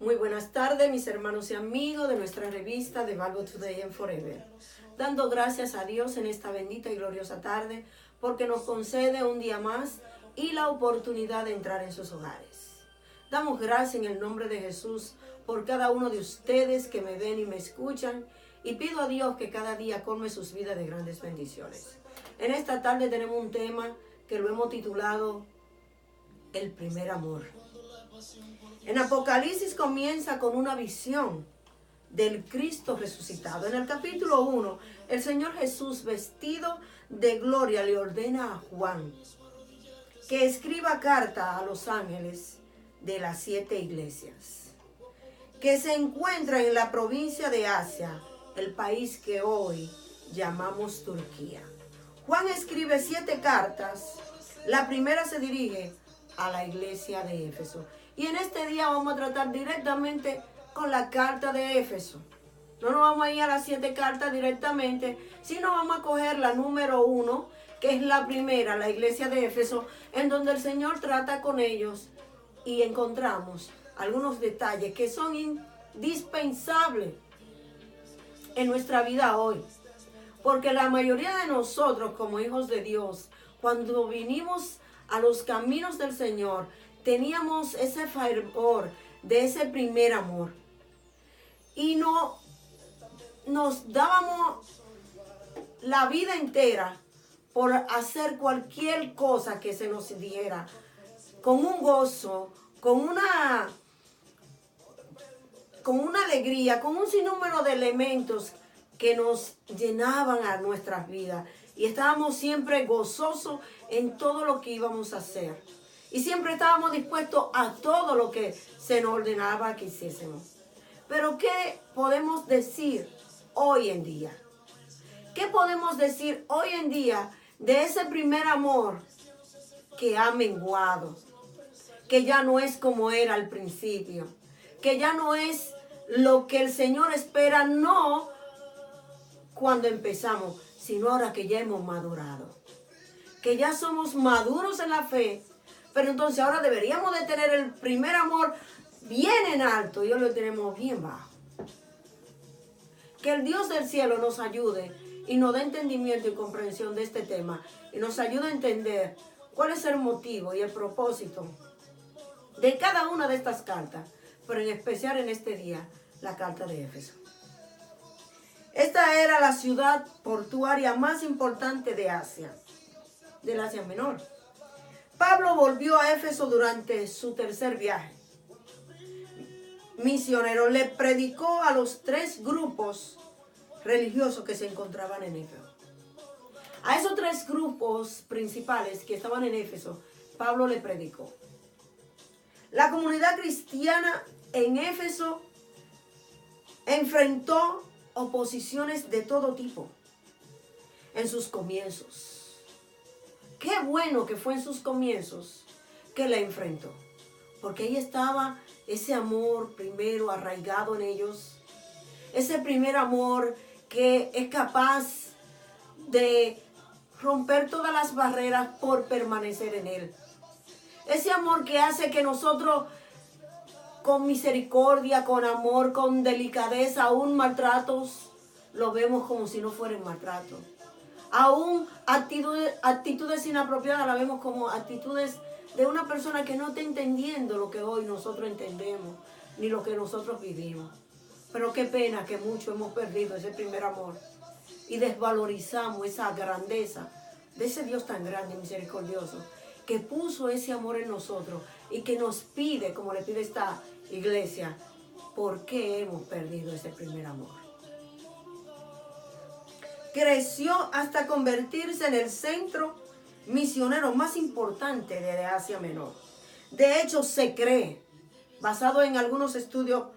Muy buenas tardes, mis hermanos y amigos de nuestra revista The Bible Today and Forever. Dando gracias a Dios en esta bendita y gloriosa tarde, porque nos concede un día más y la oportunidad de entrar en sus hogares. Damos gracias en el nombre de Jesús por cada uno de ustedes que me ven y me escuchan, y pido a Dios que cada día colme sus vidas de grandes bendiciones. En esta tarde tenemos un tema que lo hemos titulado El primer amor. En Apocalipsis comienza con una visión del Cristo resucitado. En el capítulo 1, el Señor Jesús, vestido de gloria, le ordena a Juan que escriba carta a los ángeles de las 7 iglesias que se encuentran en la provincia de Asia, el país que hoy llamamos Turquía. Juan escribe 7 cartas. La primera se dirige a la iglesia de Éfeso. Y en este día vamos a tratar directamente con la carta de Éfeso. No nos vamos a ir a las 7 cartas directamente, sino vamos a coger la número 1, que es la primera, la iglesia de Éfeso, en donde el Señor trata con ellos y encontramos algunos detalles que son indispensables en nuestra vida hoy. Porque la mayoría de nosotros, como hijos de Dios, cuando vinimos a los caminos del Señor, teníamos ese fervor de ese primer amor. Y no nos dábamos la vida entera por hacer cualquier cosa que se nos diera, con un gozo, con una alegría, con un sinnúmero de elementos que nos llenaban a nuestras vidas. Y estábamos siempre gozosos en todo lo que íbamos a hacer. Y siempre estábamos dispuestos a todo lo que se nos ordenaba que hiciésemos. Pero ¿qué podemos decir hoy en día? ¿Qué podemos decir hoy en día de ese primer amor que ha menguado? Que ya no es como era al principio. Que ya no es lo que el Señor espera, no cuando empezamos, sino ahora que ya hemos madurado. Que ya somos maduros en la fe. Pero entonces ahora deberíamos de tener el primer amor bien en alto y hoy lo tenemos bien bajo. Que el Dios del cielo nos ayude y nos dé entendimiento y comprensión de este tema y nos ayude a entender cuál es el motivo y el propósito de cada una de estas cartas, pero en especial en este día, la carta de Éfeso. Esta era la ciudad portuaria más importante de Asia, del Asia Menor. Pablo volvió a Éfeso durante su tercer viaje misionero. Le predicó a los 3 grupos religiosos que se encontraban en Éfeso. A esos 3 grupos principales que estaban en Éfeso, Pablo le predicó. La comunidad cristiana en Éfeso enfrentó oposiciones de todo tipo en sus comienzos. Qué bueno que fue en sus comienzos que la enfrentó, porque ahí estaba ese amor primero arraigado en ellos, ese primer amor que es capaz de romper todas las barreras por permanecer en él. Ese amor que hace que nosotros con misericordia, con amor, con delicadeza, aún maltratos, lo vemos como si no fueran maltratos. Aún actitudes inapropiadas la vemos como actitudes de una persona que no está entendiendo lo que hoy nosotros entendemos, ni lo que nosotros vivimos. Pero qué pena que muchos hemos perdido ese primer amor y desvalorizamos esa grandeza de ese Dios tan grande y misericordioso que puso ese amor en nosotros y que nos pide, como le pide esta iglesia, ¿por qué hemos perdido ese primer amor? Creció hasta convertirse en el centro misionero más importante de Asia Menor. De hecho, se cree, basado en algunos estudios,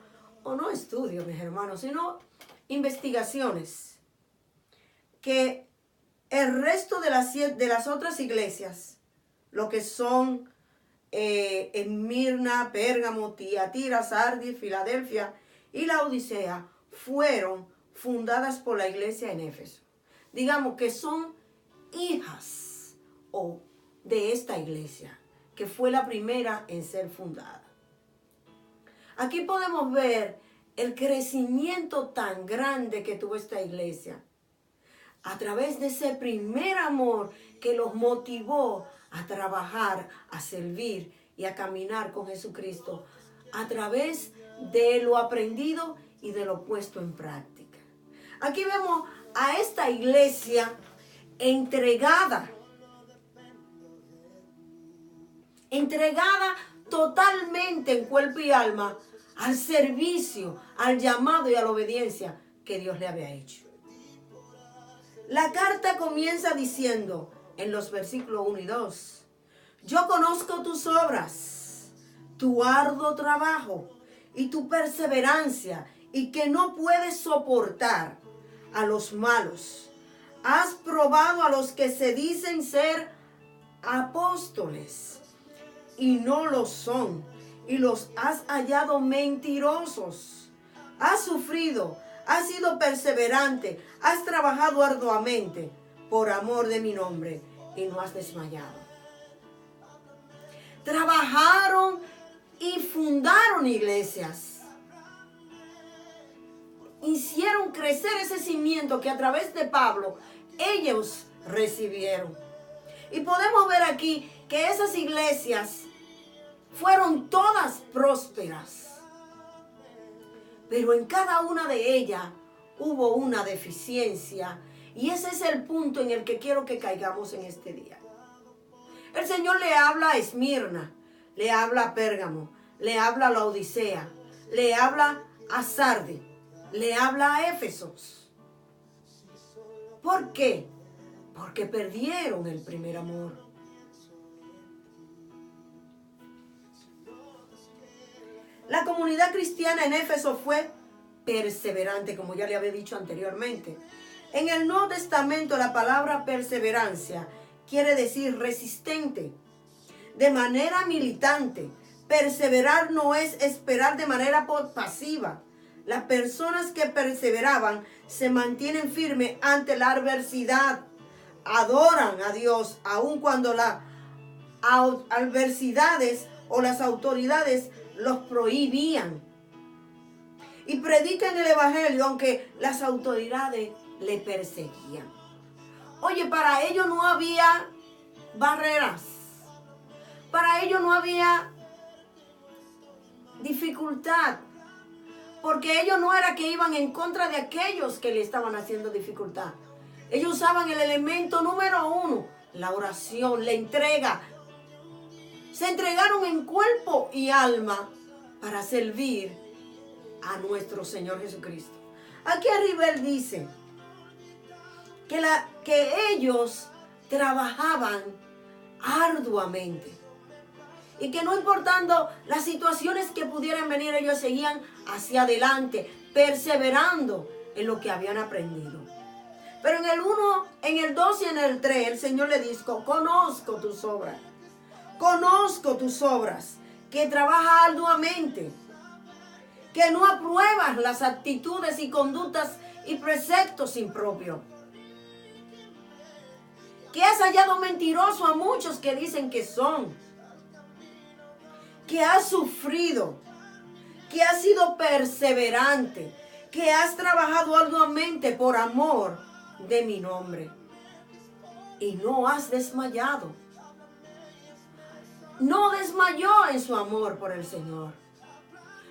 o no estudios, mis hermanos, sino investigaciones, que el resto de las otras iglesias, lo que son Esmirna, Pérgamo, Tiatira, Sardis, Filadelfia y la Odisea, fueron fundadas por la iglesia en Éfeso. Digamos que son hijas de esta iglesia, que fue la primera en ser fundada. Aquí podemos ver el crecimiento tan grande que tuvo esta iglesia. A través de ese primer amor que los motivó a trabajar, a servir y a caminar con Jesucristo. A través de lo aprendido y de lo puesto en práctica. Aquí vemos a esta iglesia entregada totalmente en cuerpo y alma al servicio, al llamado y a la obediencia que Dios le había hecho. La carta comienza diciendo en los versículos 1 y 2, yo conozco tus obras, tu arduo trabajo y tu perseverancia, y que no puedes soportar a los malos. Has probado a los que se dicen ser apóstoles y no lo son, y los has hallado mentirosos. Has sufrido, has sido perseverante, has trabajado arduamente por amor de mi nombre y no has desmayado. Trabajaron y fundaron iglesias. Hicieron crecer ese cimiento que a través de Pablo ellos recibieron. Y podemos ver aquí que esas iglesias fueron todas prósperas. Pero en cada una de ellas hubo una deficiencia. Y ese es el punto en el que quiero que caigamos en este día. El Señor le habla a Esmirna, le habla a Pérgamo, le habla a la Odisea, le habla a Sardi, le habla a Éfesos. ¿Por qué? Porque perdieron el primer amor. La comunidad cristiana en Éfeso fue perseverante, como ya le había dicho anteriormente. En el Nuevo Testamento la palabra perseverancia quiere decir resistente, de manera militante. Perseverar no es esperar de manera pasiva. Las personas que perseveraban se mantienen firmes ante la adversidad. Adoran a Dios aun cuando las adversidades o las autoridades los prohibían. Y predican el evangelio aunque las autoridades le perseguían. Oye, para ellos no había barreras. Para ellos no había dificultad. Porque ellos no era que iban en contra de aquellos que le estaban haciendo dificultad. Ellos usaban el elemento número 1, la oración, la entrega. Se entregaron en cuerpo y alma para servir a nuestro Señor Jesucristo. Aquí arriba él dice que ellos trabajaban arduamente. Y que no importando las situaciones que pudieran venir, ellos seguían hacia adelante, perseverando en lo que habían aprendido. Pero en el 1, en el 2 y en el 3, el Señor le dijo, conozco tus obras, que trabajas arduamente, que no apruebas las actitudes y conductas y preceptos impropios, que has hallado mentiroso a muchos que dicen que son, que has sufrido, que has sido perseverante, que has trabajado arduamente por amor de mi nombre y no has desmayado. No desmayó en su amor por el Señor.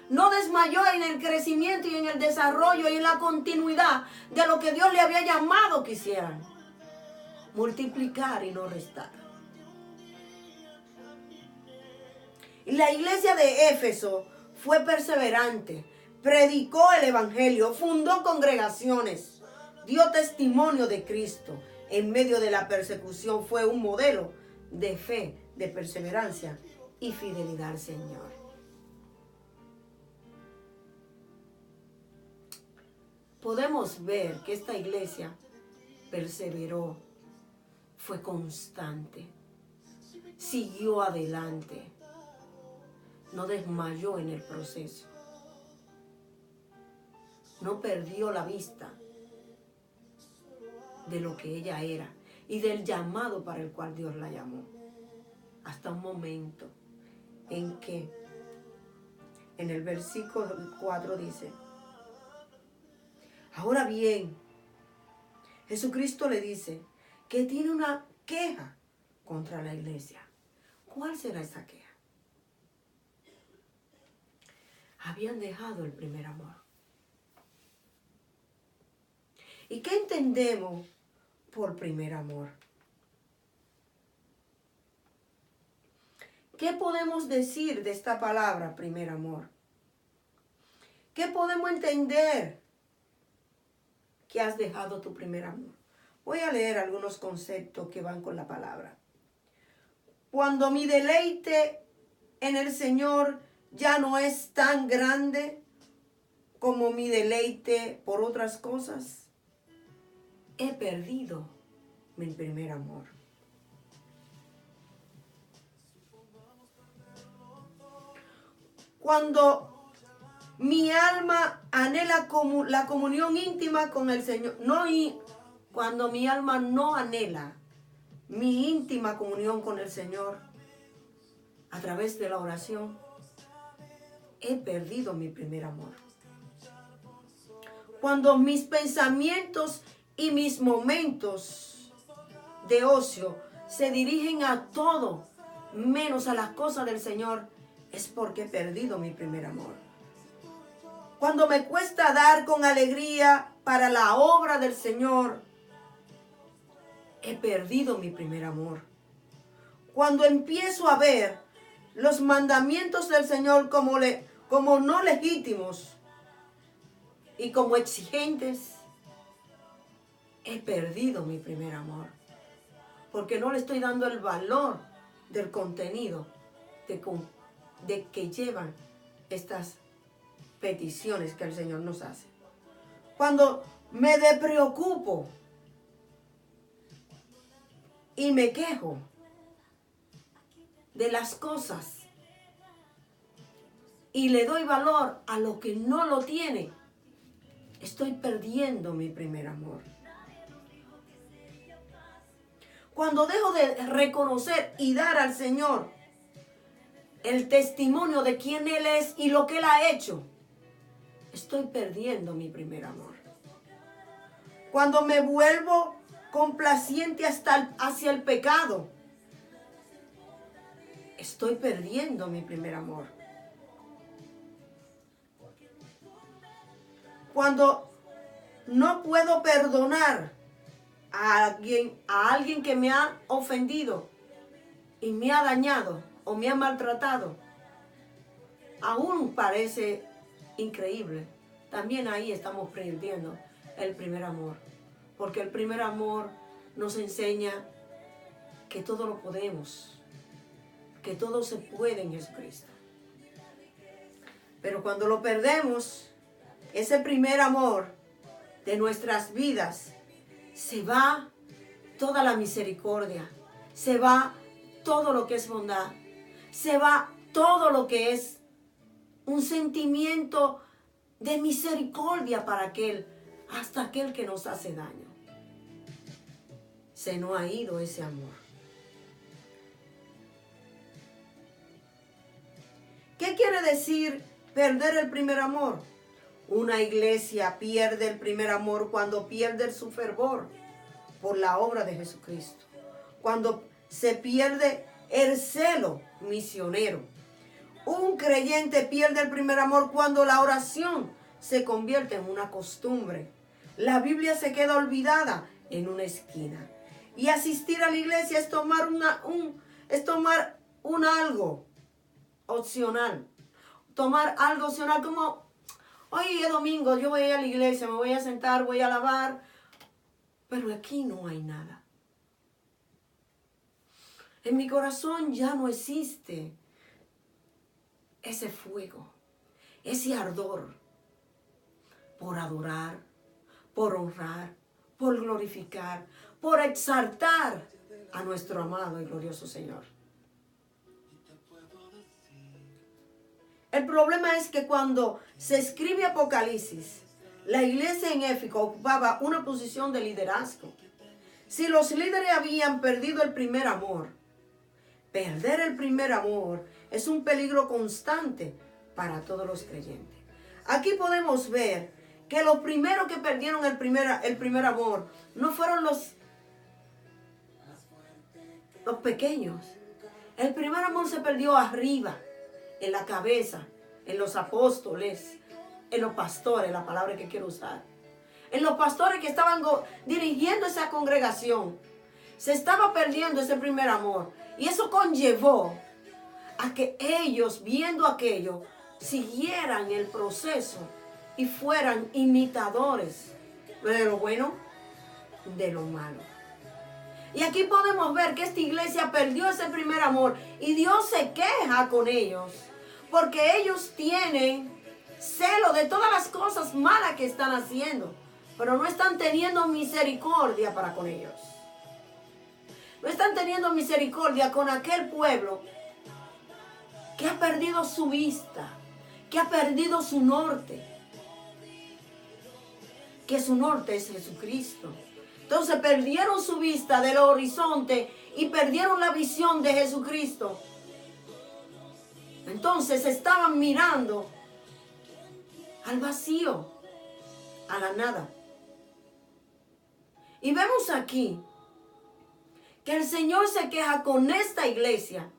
No desmayó en el crecimiento y en el desarrollo y en la continuidad de lo que Dios le había llamado que hicieran. Multiplicar y no restar. Y la iglesia de Éfeso fue perseverante, predicó el evangelio, fundó congregaciones, dio testimonio de Cristo. En medio de la persecución fue un modelo de fe, de perseverancia y fidelidad al Señor. Podemos ver que esta iglesia perseveró, fue constante, siguió adelante. No desmayó en el proceso. No perdió la vista de lo que ella era y del llamado para el cual Dios la llamó. Hasta un momento en que en el versículo 4 dice: ahora bien, Jesucristo le dice que tiene una queja contra la iglesia. ¿Cuál será esa queja? Habían dejado el primer amor. ¿Y qué entendemos por primer amor? ¿Qué podemos decir de esta palabra, primer amor? ¿Qué podemos entender que has dejado tu primer amor? Voy a leer algunos conceptos que van con la palabra. Cuando mi deleite en el Señor ya no es tan grande como mi deleite por otras cosas, he perdido mi primer amor. Cuando mi alma anhela la comunión íntima con el Señor, cuando mi alma no anhela mi íntima comunión con el Señor a través de la oración, he perdido mi primer amor. Cuando mis pensamientos y mis momentos de ocio se dirigen a todo menos a las cosas del Señor, es porque he perdido mi primer amor. Cuando me cuesta dar con alegría para la obra del Señor, he perdido mi primer amor. Cuando empiezo a ver los mandamientos del Señor como no legítimos y como exigentes, he perdido mi primer amor. Porque no le estoy dando el valor del contenido de que llevan estas peticiones que el Señor nos hace. Cuando me despreocupo y me quejo de las cosas y le doy valor a lo que no lo tiene, estoy perdiendo mi primer amor. Cuando dejo de reconocer y dar al Señor el testimonio de quién Él es y lo que Él ha hecho, estoy perdiendo mi primer amor. Cuando me vuelvo complaciente hacia el pecado, estoy perdiendo mi primer amor. Cuando no puedo perdonar a alguien que me ha ofendido y me ha dañado o me ha maltratado, aún parece increíble. También ahí estamos perdiendo el primer amor. Porque el primer amor nos enseña que todo lo podemos, que todo se puede en Jesucristo. Pero cuando lo perdemos, ese primer amor de nuestras vidas, se va toda la misericordia, se va todo lo que es bondad, se va todo lo que es un sentimiento de misericordia para hasta aquel que nos hace daño. Se nos ha ido ese amor. ¿Qué quiere decir perder el primer amor? Una iglesia pierde el primer amor cuando pierde su fervor por la obra de Jesucristo. Cuando se pierde el celo misionero. Un creyente pierde el primer amor cuando la oración se convierte en una costumbre. La Biblia se queda olvidada en una esquina. Y asistir a la iglesia es tomar algo opcional. Tomar algo opcional como: hoy es domingo, yo voy a ir a la iglesia, me voy a sentar, voy a alabar. Pero aquí no hay nada. En mi corazón ya no existe ese fuego, ese ardor por adorar, por honrar, por glorificar, por exaltar a nuestro amado y glorioso Señor. El problema es que cuando se escribe Apocalipsis, la iglesia en Éfeso ocupaba una posición de liderazgo. Si los líderes habían perdido el primer amor, perder el primer amor es un peligro constante para todos los creyentes. Aquí podemos ver que los primeros que perdieron el primer amor no fueron los pequeños. El primer amor se perdió arriba, en la cabeza, en los apóstoles, en los pastores, la palabra que quiero usar. En los pastores que estaban dirigiendo esa congregación. Se estaba perdiendo ese primer amor. Y eso conllevó a que ellos, viendo aquello, siguieran el proceso y fueran imitadores de lo bueno, de lo malo. Y aquí podemos ver que esta iglesia perdió ese primer amor y Dios se queja con ellos porque ellos tienen celo de todas las cosas malas que están haciendo, pero no están teniendo misericordia para con ellos. No están teniendo misericordia con aquel pueblo que ha perdido su vista, que ha perdido su norte, que su norte es Jesucristo. Entonces perdieron su vista del horizonte y perdieron la visión de Jesucristo. Entonces estaban mirando al vacío, a la nada. Y vemos aquí que el Señor se queja con esta iglesia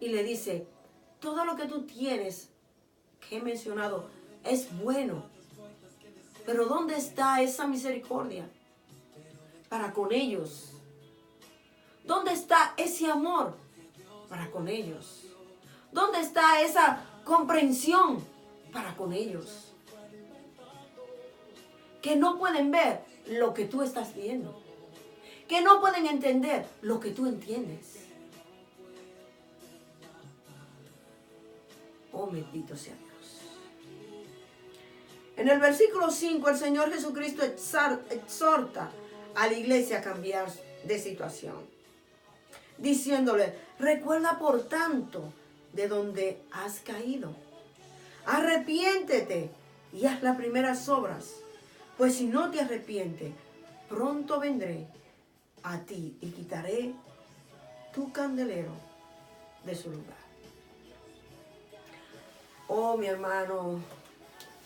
y le dice, todo lo que tú tienes que he mencionado es bueno, pero ¿dónde está esa misericordia para con ellos? ¿Dónde está ese amor para con ellos? ¿Dónde está esa comprensión para con ellos? Que no pueden ver lo que tú estás viendo. Que no pueden entender lo que tú entiendes. Oh, bendito sea Dios. En el versículo 5, el Señor Jesucristo exhorta a la iglesia a cambiar de situación, diciéndole, recuerda por tanto de donde has caído. Arrepiéntete y haz las primeras obras, pues si no te arrepientes, pronto vendré a ti y quitaré tu candelero de su lugar. Oh, mi hermano,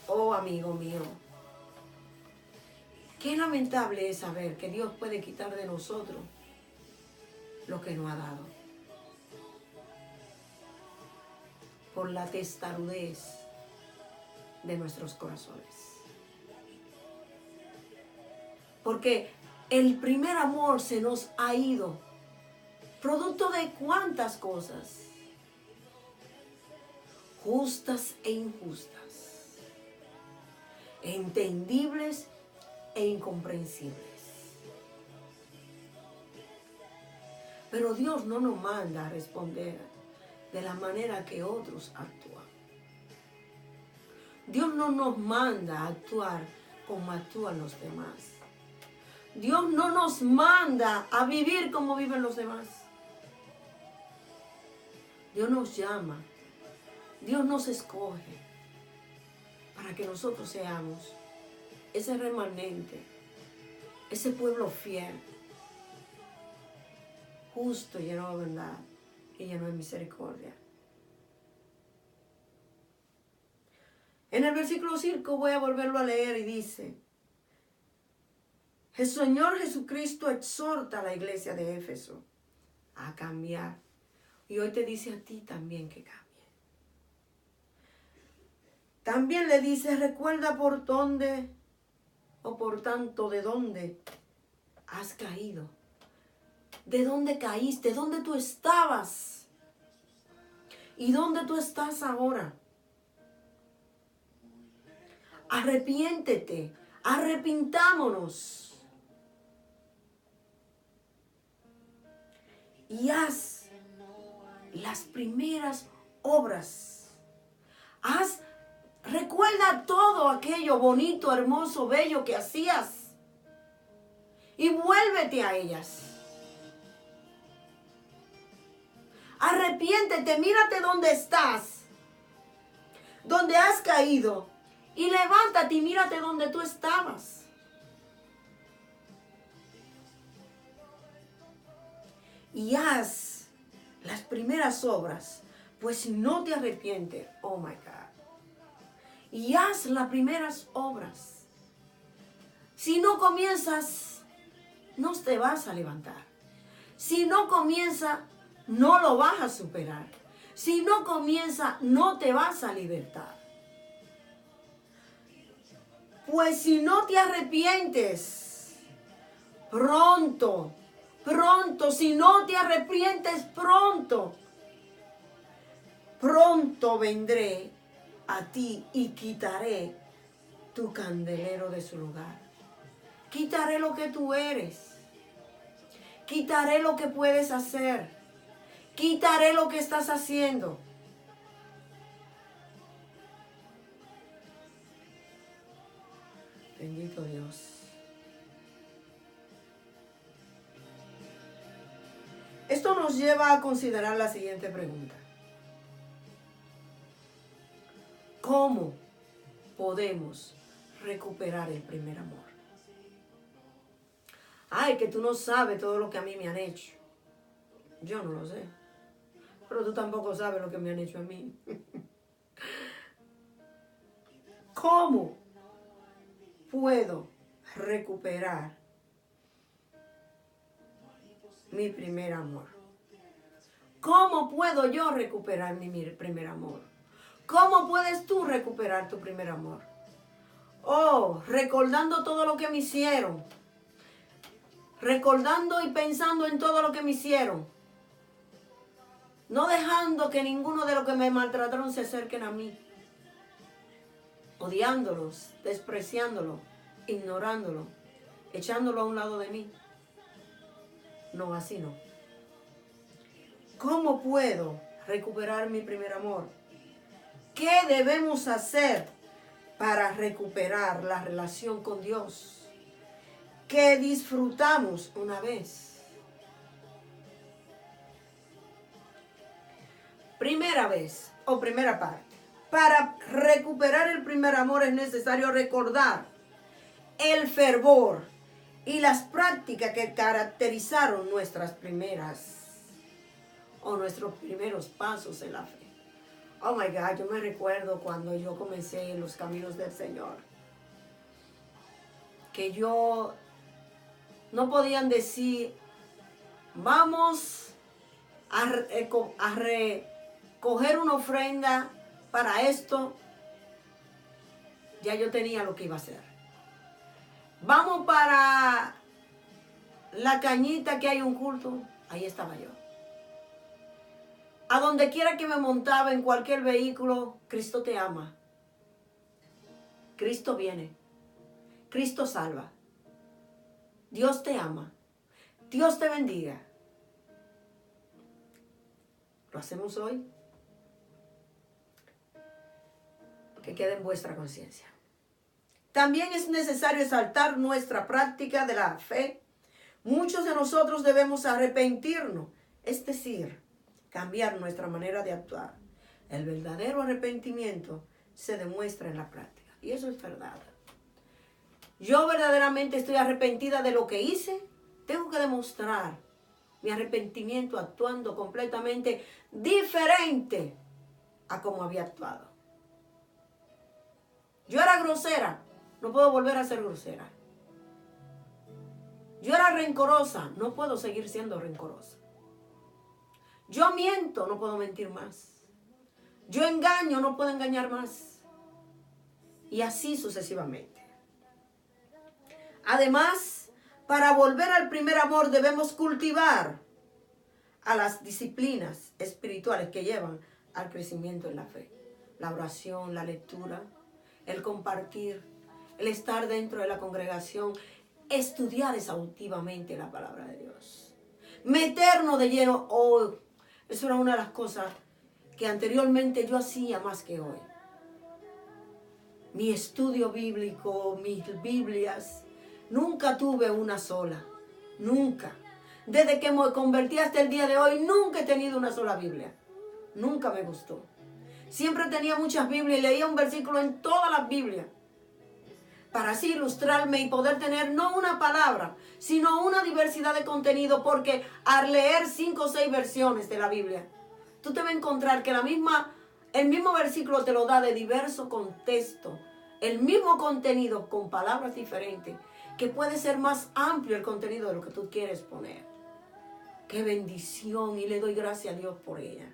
oh, amigo mío, qué lamentable es saber que Dios puede quitar de nosotros lo que nos ha dado por la testarudez de nuestros corazones. Porque el primer amor se nos ha ido, producto de cuántas cosas, justas e injustas, entendibles e incomprensibles. Pero Dios no nos manda a responder de la manera que otros actúan. Dios no nos manda a actuar como actúan los demás. Dios no nos manda a vivir como viven los demás. Dios nos llama, Dios nos escoge para que nosotros seamos ese remanente, ese pueblo fiel, justo, lleno de verdad y lleno de misericordia. En el versículo 5 voy a volverlo a leer y dice, el Señor Jesucristo exhorta a la iglesia de Éfeso a cambiar. Y hoy te dice a ti también que cambie. También le dice, recuerda por dónde o por tanto de dónde has caído. De dónde caíste, dónde tú estabas y dónde tú estás ahora. Arrepiéntete, arrepintámonos. Y haz las primeras obras. Recuerda todo aquello bonito, hermoso, bello que hacías. Y vuélvete a ellas. Arrepiéntete, mírate dónde estás. Donde has caído. Y levántate y mírate dónde tú estabas. Y haz las primeras obras Pues si no te arrepientes, oh my God, y haz las primeras obras, si no comienzas, no te vas a levantar. Si no comienza, no lo vas a superar. Si no comienza, no te vas a libertar. Pues si no te arrepientes, pronto, si no te arrepientes pronto vendré a ti y quitaré tu candelero de su lugar. Quitaré lo que tú eres. Quitaré lo que puedes hacer. Quitaré lo que estás haciendo. Bendito Dios. Esto nos lleva a considerar la siguiente pregunta. ¿Cómo podemos recuperar el primer amor? Ay, que tú no sabes todo lo que a mí me han hecho. Yo no lo sé. Pero tú tampoco sabes lo que me han hecho a mí. ¿Cómo puedo recuperar mi primer amor? ¿Cómo puedo yo recuperar mi primer amor? ¿Cómo puedes tú recuperar tu primer amor? Oh, recordando todo lo que me hicieron. Recordando y pensando en todo lo que me hicieron. No dejando que ninguno de los que me maltrataron se acerquen a mí. Odiándolos, despreciándolos, ignorándolo, echándolo a un lado de mí. No, así no. ¿Cómo puedo recuperar mi primer amor? ¿Qué debemos hacer para recuperar la relación con Dios que disfrutamos una vez? Primera vez o primera parte. Para recuperar el primer amor es necesario recordar el fervor y las prácticas que caracterizaron nuestros primeros pasos en la fe. Oh my God, yo me recuerdo cuando yo comencé en los caminos del Señor, que yo no podían decir, vamos a recoger una ofrenda para esto. Ya yo tenía lo que iba a hacer. Vamos para la cañita que hay un culto. Ahí estaba yo. A donde quiera que me montaba, en cualquier vehículo, Cristo te ama. Cristo viene. Cristo salva. Dios te ama. Dios te bendiga. ¿Lo hacemos hoy? Que quede en vuestra conciencia. También es necesario exaltar nuestra práctica de la fe. Muchos de nosotros debemos arrepentirnos, es decir, cambiar nuestra manera de actuar. El verdadero arrepentimiento se demuestra en la práctica. Y eso es verdad. Yo verdaderamente estoy arrepentida de lo que hice. Tengo que demostrar mi arrepentimiento actuando completamente diferente a como había actuado. Yo era grosera, no puedo volver a ser grosera. Yo era rencorosa, no puedo seguir siendo rencorosa. Yo miento, no puedo mentir más. Yo engaño, no puedo engañar más. Y así sucesivamente. Además, para volver al primer amor debemos cultivar a las disciplinas espirituales que llevan al crecimiento en la fe. La oración, la lectura, el compartir, el estar dentro de la congregación, estudiar exhaustivamente la palabra de Dios. Meternos de lleno. Oh, eso era una de las cosas que anteriormente yo hacía más que hoy. Mi estudio bíblico, mis Biblias, nunca tuve una sola. Nunca. Desde que me convertí hasta el día de hoy, nunca he tenido una sola Biblia. Nunca me gustó. Siempre tenía muchas Biblias y leía un versículo en todas las Biblias. Para así ilustrarme y poder tener no una palabra, sino una diversidad de contenido, porque al leer 5 o 6 versiones de la Biblia, tú te vas a encontrar que el mismo versículo te lo da de diversos contextos, el mismo contenido con palabras diferentes, que puede ser más amplio el contenido de lo que tú quieres poner. ¡Qué bendición! Y le doy gracias a Dios por ella.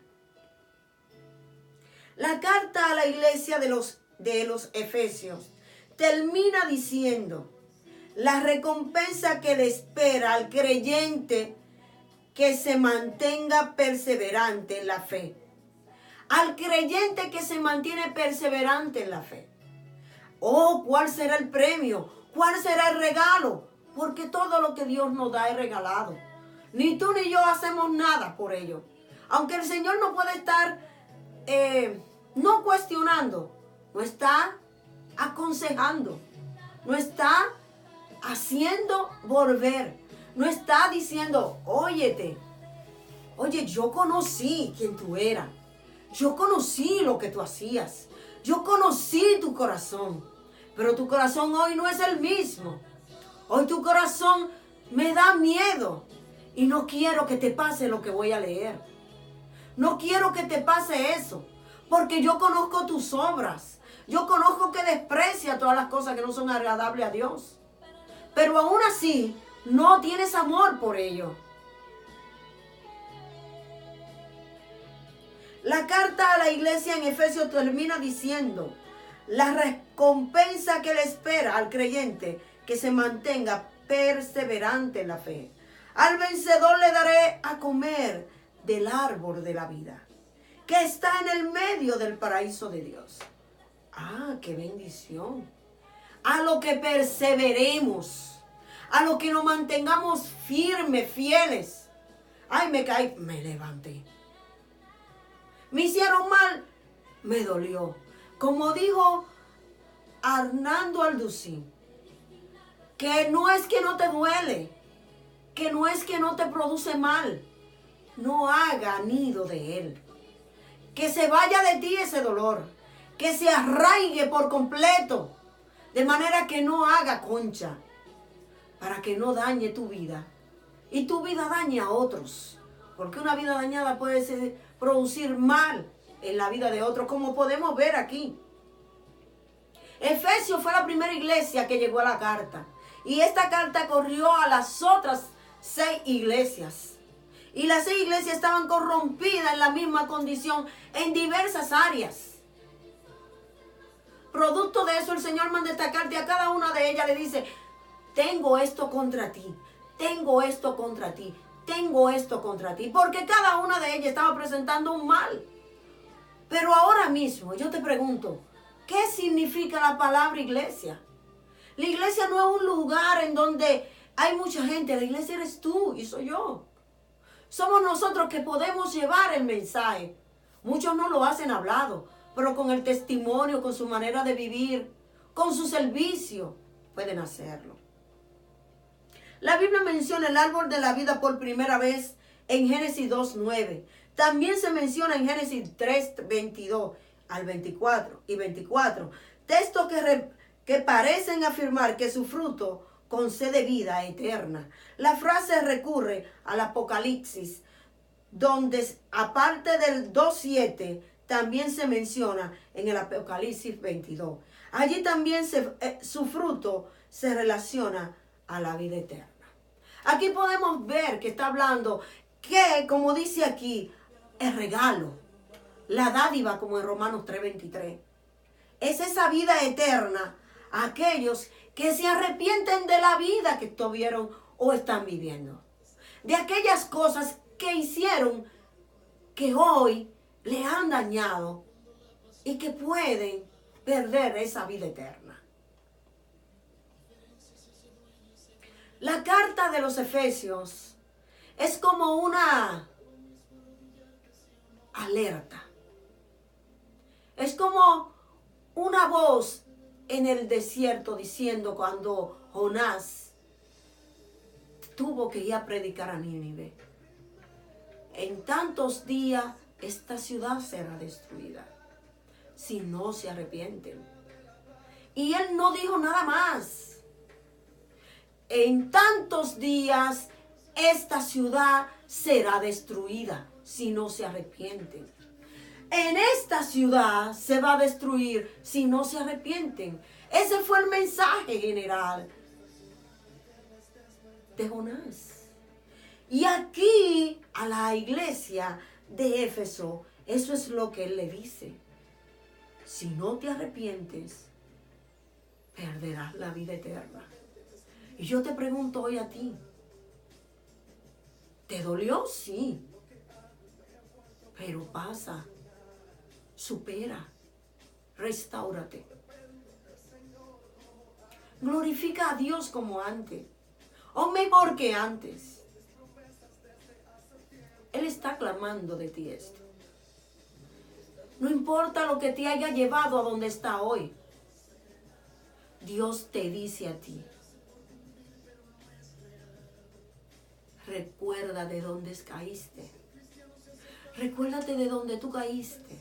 La carta a la iglesia de los Efesios termina diciendo: la recompensa que le espera al creyente que se mantenga perseverante en la fe. Al creyente que se mantiene perseverante en la fe. Oh, ¿cuál será el premio? ¿Cuál será el regalo? Porque todo lo que Dios nos da es regalado. Ni tú ni yo hacemos nada por ello. Aunque el Señor no puede estar no cuestionando, no está aconsejando, no está haciendo volver, no está diciendo: oye, yo conocí quién tú eras, yo conocí lo que tú hacías, yo conocí tu corazón, pero tu corazón hoy no es el mismo. Hoy tu corazón me da miedo y no quiero que te pase lo que voy a leer. No quiero que te pase eso, porque yo conozco tus obras. Yo conozco que desprecias todas las cosas que no son agradables a Dios. Pero aún así, no tienes amor por ello. La carta a la iglesia en Efesios termina diciendo: la recompensa que le espera al creyente que se mantenga perseverante en la fe. Al vencedor le daré a comer del árbol de la vida, que está en el medio del paraíso de Dios. ¡Ah, qué bendición! A lo que perseveremos, a lo que nos mantengamos firmes, fieles. ¡Ay, me caí! Me levanté. Me hicieron mal, me dolió. Como dijo Hernando Alducín, que no es que no te duele, que no es que no te produce mal. No haga nido de él. Que se vaya de ti ese dolor, que se arraigue por completo, de manera que no haga concha, para que no dañe tu vida y tu vida dañe a otros, porque una vida dañada puede producir mal en la vida de otros, como podemos ver aquí. Efesios fue la primera iglesia que llegó a la carta, y esta carta corrió a las otras 6 iglesias. Y las 6 iglesias estaban corrompidas en la misma condición en diversas áreas. Producto de eso, el Señor manda esta carta y a cada una de ellas le dice: tengo esto contra ti, tengo esto contra ti, tengo esto contra ti. Porque cada una de ellas estaba presentando un mal. Pero ahora mismo yo te pregunto, ¿qué significa la palabra iglesia? La iglesia no es un lugar en donde hay mucha gente. La iglesia eres tú y soy yo. Somos nosotros que podemos llevar el mensaje. Muchos no lo hacen hablado, pero con el testimonio, con su manera de vivir, con su servicio, pueden hacerlo. La Biblia menciona el árbol de la vida por primera vez en Génesis 2:9. También se menciona en Génesis 3:22 al 24 y 24. Textos que parecen afirmar que su fruto concede vida eterna. La frase recurre al Apocalipsis, donde aparte del 2:7 también se menciona en el Apocalipsis 22. Allí también su fruto se relaciona a la vida eterna. Aquí podemos ver que está hablando que, como dice aquí, el regalo, la dádiva, como en Romanos 3:23, es esa vida eterna a aquellos que se arrepienten de la vida que tuvieron o están viviendo, de aquellas cosas que hicieron que hoy le han dañado y que pueden perder esa vida eterna. La carta de los Efesios es como una alerta. Es como una voz en el desierto diciendo cuando Jonás tuvo que ir a predicar a Nínive: en tantos días esta ciudad será destruida si no se arrepienten. Y él no dijo nada más. En tantos días esta ciudad será destruida. si no se arrepienten. En esta ciudad se va a destruir si no se arrepienten. Ese fue el mensaje general de Jonás. Y aquí a la iglesia de Éfeso, eso es lo que él le dice. Si no te arrepientes, perderás la vida eterna. Y yo te pregunto hoy a ti, ¿te dolió? Sí. Pero pasa, supera, restáurate. Glorifica a Dios como antes, o mejor que antes. Él está clamando de ti esto. No importa lo que te haya llevado a donde está hoy. Dios te dice a ti, recuerda de dónde caíste. Recuérdate de dónde tú caíste.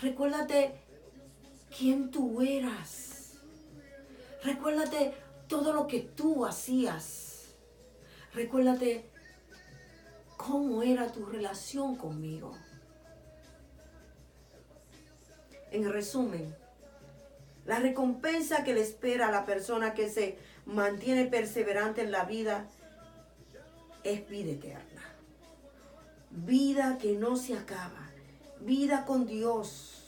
Recuérdate quién tú eras. Recuérdate todo lo que tú hacías. Recuérdate cómo era tu relación conmigo. En resumen, la recompensa que le espera a la persona que se mantiene perseverante en la vida es vida eterna. Vida que no se acaba. Vida con Dios.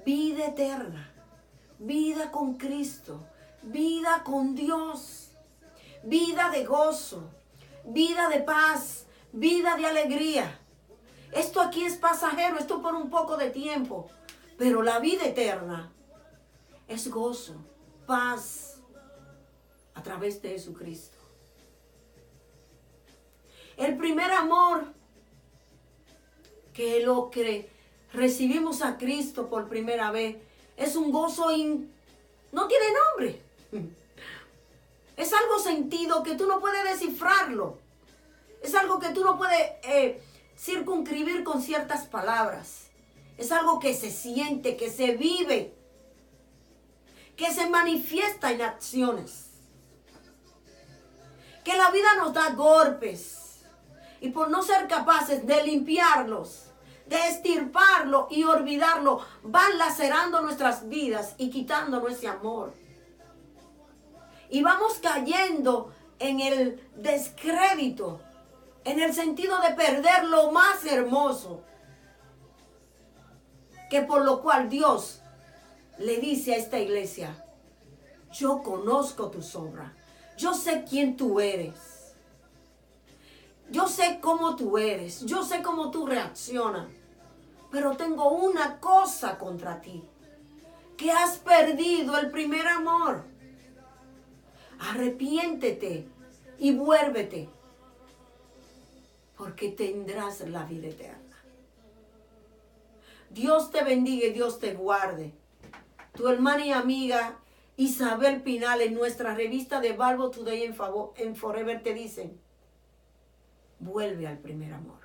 Vida eterna. Vida con Cristo. Vida con Dios. Vida de gozo. Vida de paz. Vida de alegría. Esto aquí es pasajero, esto por un poco de tiempo. Pero la vida eterna es gozo, paz, a través de Jesucristo. El primer amor que lo que recibimos a Cristo por primera vez es un gozo no tiene nombre. Es algo sentido que tú no puedes descifrarlo. Es algo que tú no puedes circunscribir con ciertas palabras. Es algo que se siente, que se vive, que se manifiesta en acciones. Que la vida nos da golpes y por no ser capaces de limpiarlos, de extirparlo y olvidarlo, van lacerando nuestras vidas y quitando nuestro amor. Y vamos cayendo en el descrédito, en el sentido de perder lo más hermoso, que por lo cual Dios le dice a esta iglesia, yo conozco tus obras, yo sé quién tú eres, yo sé cómo tú eres, yo sé cómo tú reaccionas, pero tengo una cosa contra ti, que has perdido el primer amor. Arrepiéntete y vuélvete, porque tendrás la vida eterna. Dios te bendiga y Dios te guarde. Tu hermana y amiga Isabel Pinal en nuestra revista de Bible Today en Forever te dicen, vuelve al primer amor.